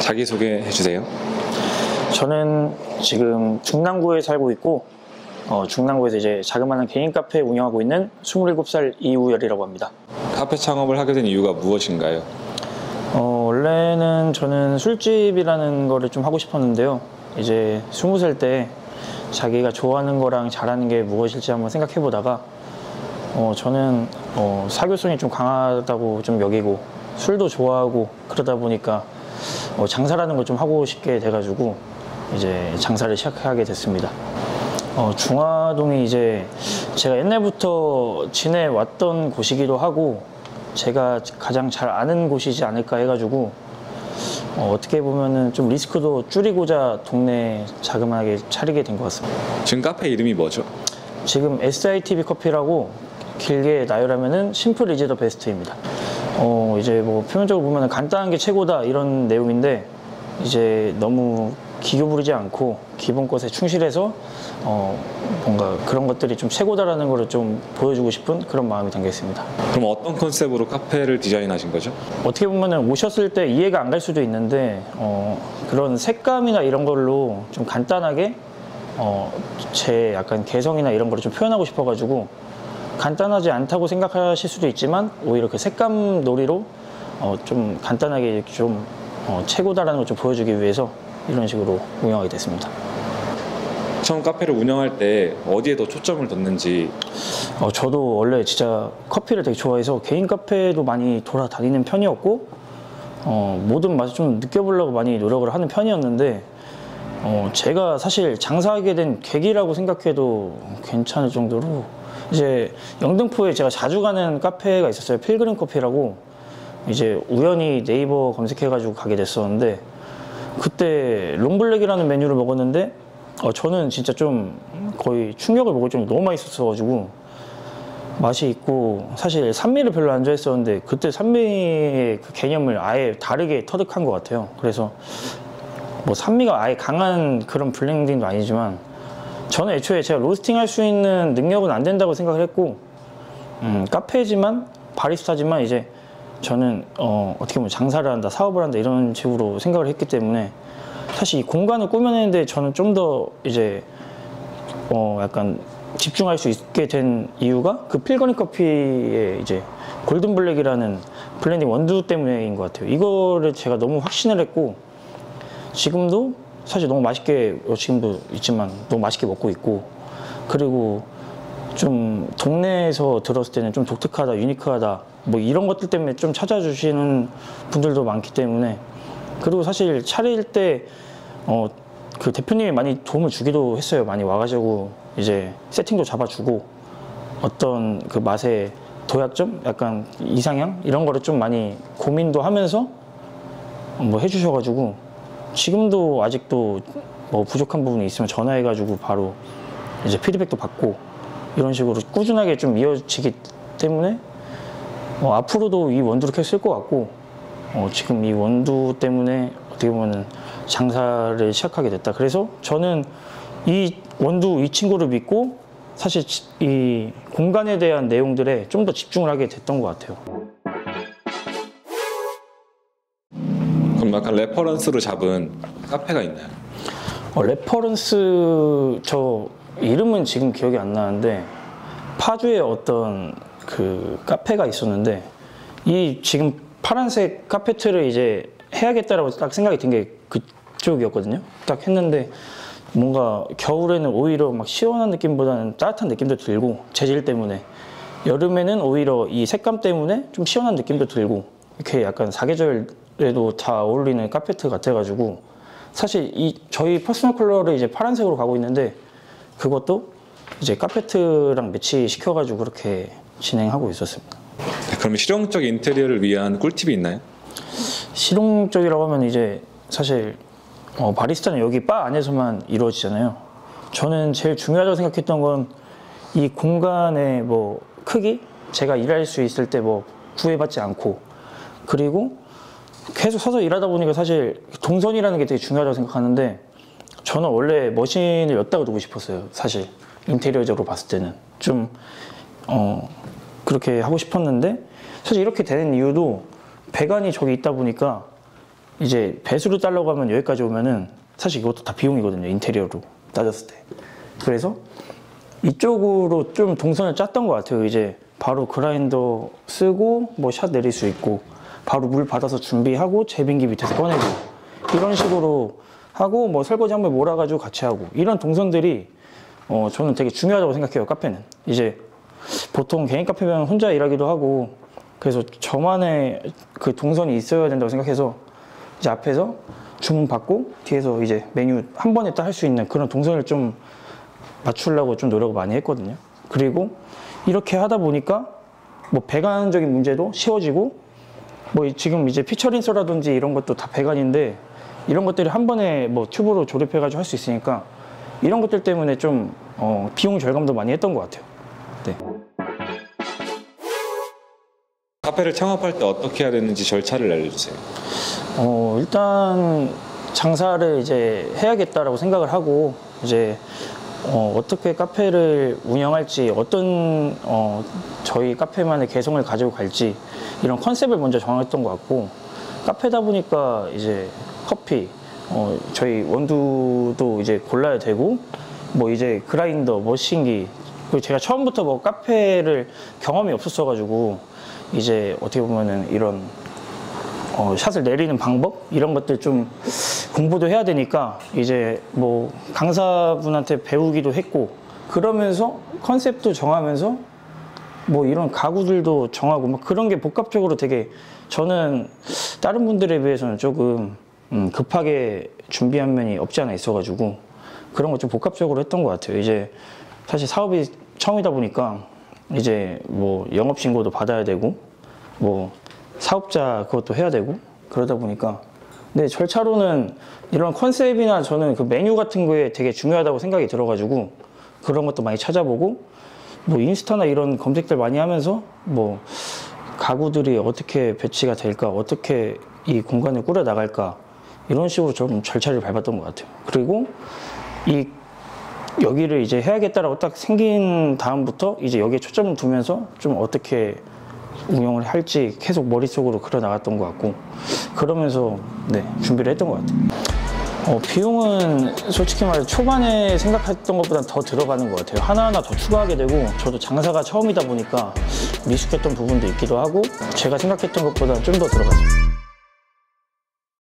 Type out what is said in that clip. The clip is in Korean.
자기소개해 주세요. 저는 지금 중랑구에 살고 있고 중랑구에서 이제 자그마한 개인 카페 운영하고 있는 27살 이우열이라고 합니다. 카페 창업을 하게 된 이유가 무엇인가요? 원래는 저는 술집이라는 거를 좀 하고 싶었는데요. 이제 20살 때 자기가 좋아하는 거랑 잘하는 게 무엇일지 한번 생각해 보다가 저는 사교성이 좀 강하다고 좀 여기고 술도 좋아하고 그러다 보니까 장사라는 걸 좀 하고 싶게 돼가지고 이제 장사를 시작하게 됐습니다. 중화동이 이제 제가 옛날부터 지내왔던 곳이기도 하고 제가 가장 잘 아는 곳이지 않을까 해가지고 어떻게 보면은 좀 리스크도 줄이고자 동네 자그마하게 차리게 된 것 같습니다. 지금 카페 이름이 뭐죠? 지금 SITB 커피라고 길게 나열하면은 심플 이즈 더 베스트입니다. 이제 뭐 표면적으로 보면은 간단한 게 최고다 이런 내용인데 이제 너무 기교 부리지 않고 기본 것에 충실해서 뭔가 그런 것들이 좀 최고다라는 거를 좀 보여주고 싶은 그런 마음이 담겨 있습니다. 그럼 어떤 컨셉으로 카페를 디자인하신 거죠? 어떻게 보면은 오셨을 때 이해가 안 갈 수도 있는데 그런 색감이나 이런 걸로 좀 간단하게 제 약간 개성이나 이런 거를 좀 표현하고 싶어가지고 간단하지 않다고 생각하실 수도 있지만 오히려 그 색감 놀이로 좀 간단하게 좀 최고다라는 걸 좀 보여주기 위해서 이런 식으로 운영하게 됐습니다. 처음 카페를 운영할 때 어디에 더 초점을 뒀는지. 저도 원래 진짜 커피를 되게 좋아해서 개인 카페도 많이 돌아다니는 편이었고 모든 맛을 좀 느껴보려고 많이 노력을 하는 편이었는데 제가 사실 장사하게 된 계기라고 생각해도 괜찮을 정도로 이제 영등포에 제가 자주 가는 카페가 있었어요. 필그림 커피라고. 이제 우연히 네이버 검색해가지고 가게 됐었는데 그때 롱블랙이라는 메뉴를 먹었는데 저는 진짜 좀 거의 충격을 먹을 정도로 너무 맛있었어가지고 맛이 있고 사실 산미를 별로 안 좋아했었는데 그때 산미의 그 개념을 아예 다르게 터득한 것 같아요. 그래서 뭐 산미가 아예 강한 그런 블렌딩도 아니지만 저는 애초에 제가 로스팅 할 수 있는 능력은 안 된다고 생각을 했고 카페지만 바리스타지만 이제 저는 어떻게 보면 장사를 한다, 사업을 한다 이런 식으로 생각을 했기 때문에 사실 이 공간을 꾸며내는데 저는 좀 더 이제 약간 집중할 수 있게 된 이유가 그 필그림 커피의 이제 골든 블랙이라는 블렌딩 원두 때문에인 것 같아요. 이거를 제가 너무 확신을 했고 지금도 사실 너무 맛있게 지금도 있지만 너무 맛있게 먹고 있고 그리고 좀 동네에서 들었을 때는 좀 독특하다, 유니크하다 뭐 이런 것들 때문에 좀 찾아주시는 분들도 많기 때문에 그리고 사실 차릴 때 그 대표님이 많이 도움을 주기도 했어요. 많이 와가지고 이제 세팅도 잡아주고 어떤 그 맛의 도약점, 약간 이상향 이런 거를 좀 많이 고민도 하면서 뭐 해주셔가지고 지금도 아직도 뭐 부족한 부분이 있으면 전화해가지고 바로 이제 피드백도 받고 이런 식으로 꾸준하게 좀 이어지기 때문에 앞으로도 이 원두를 계속 쓸 것 같고 지금 이 원두 때문에 어떻게 보면 장사를 시작하게 됐다. 그래서 저는 이 원두 이 친구를 믿고 사실 이 공간에 대한 내용들에 좀 더 집중을 하게 됐던 것 같아요. 그럼 약간 레퍼런스로 잡은 카페가 있나요? 레퍼런스 저 이름은 지금 기억이 안 나는데 파주에 어떤 그 카페가 있었는데 이 지금 파란색 카페트를 이제 해야겠다라고 딱 생각이 든 게 그쪽이었거든요. 딱 했는데 뭔가 겨울에는 오히려 막 시원한 느낌보다는 따뜻한 느낌도 들고 재질 때문에 여름에는 오히려 이 색감 때문에 좀 시원한 느낌도 들고 이렇게 약간 사계절에도 다 어울리는 카페트 같아가지고 사실 이 저희 퍼스널 컬러를 이제 파란색으로 가고 있는데 그것도 이제 카페트랑 매치시켜가지고 그렇게 진행하고 있었습니다. 네, 그러면 실용적 인테리어를 위한 꿀팁이 있나요? 실용적이라고 하면 이제 사실 바리스타는 여기 바 안에서만 이루어지잖아요. 저는 제일 중요하다고 생각했던 건 이 공간의 뭐 크기, 제가 일할 수 있을 때 뭐 구애받지 않고 그리고 계속 서서 일하다 보니까 사실 동선이라는 게 되게 중요하다고 생각하는데 저는 원래 머신을 였다가 두고 싶었어요. 사실 인테리어적으로 봤을 때는 좀 그렇게 하고 싶었는데 사실 이렇게 되는 이유도 배관이 저기 있다 보니까 이제 배수로 따려고 하면 여기까지 오면은 사실 이것도 다 비용이거든요. 인테리어로 따졌을 때. 그래서 이쪽으로 좀 동선을 짰던 것 같아요. 이제 바로 그라인더 쓰고 뭐 샷 내릴 수 있고 바로 물 받아서 준비하고 제빙기 밑에서 꺼내고 이런 식으로 하고 뭐 설거지 한번 몰아가지고 같이 하고 이런 동선들이 저는 되게 중요하다고 생각해요. 카페는 이제 보통 개인 카페면 혼자 일하기도 하고 그래서 저만의 그 동선이 있어야 된다고 생각해서 이제 앞에서 주문 받고 뒤에서 이제 메뉴 한 번에 딱 할 수 있는 그런 동선을 좀 맞추려고 좀 노력을 많이 했거든요. 그리고 이렇게 하다 보니까 뭐 배관적인 문제도 쉬워지고 뭐 지금 이제 피처린서라든지 이런 것도 다 배관인데 이런 것들이 한 번에 뭐 튜브로 조립해가지고 할 수 있으니까 이런 것들 때문에 좀 비용 절감도 많이 했던 것 같아요. 네. 카페를 창업할 때 어떻게 해야 되는지 절차를 알려주세요. 일단 장사를 이제 해야겠다라고 생각을 하고 이제 어떻게 카페를 운영할지 어떤 저희 카페만의 개성을 가지고 갈지 이런 컨셉을 먼저 정했던 것 같고 카페다 보니까 이제 커피 저희 원두도 이제 골라야 되고 뭐 이제 그라인더 머신기 그리고 제가 처음부터 뭐 카페를 경험이 없었어 가지고 이제 어떻게 보면은 이런 샷을 내리는 방법 이런 것들 좀 공부도 해야 되니까 이제 뭐 강사분한테 배우기도 했고 그러면서 컨셉도 정하면서 뭐 이런 가구들도 정하고 막 그런 게 복합적으로 되게 저는 다른 분들에 비해서는 조금 급하게 준비한 면이 없지 않아 있어가지고 그런 거 좀 복합적으로 했던 것 같아요. 이제 사실 사업이 처음이다 보니까 이제 뭐 영업 신고도 받아야 되고 뭐 사업자 그것도 해야 되고 그러다 보니까 근데 절차로는 이런 컨셉이나 저는 그 메뉴 같은 거에 되게 중요하다고 생각이 들어가지고 그런 것도 많이 찾아보고 뭐 인스타나 이런 검색들 많이 하면서 뭐 가구들이 어떻게 배치가 될까 어떻게 이 공간을 꾸려 나갈까 이런 식으로 좀 절차를 밟았던 것 같아요. 그리고 이 여기를 이제 해야겠다라고 딱 생긴 다음부터 이제 여기에 초점을 두면서 좀 어떻게 운영을 할지 계속 머릿속으로 그려 나갔던 것 같고 그러면서 네 준비를 했던 것 같아요. 비용은 솔직히 말해 초반에 생각했던 것보다 더 들어가는 것 같아요. 하나하나 더 추가하게 되고 저도 장사가 처음이다 보니까 미숙했던 부분도 있기도 하고 제가 생각했던 것보다 좀 더 들어갔어요.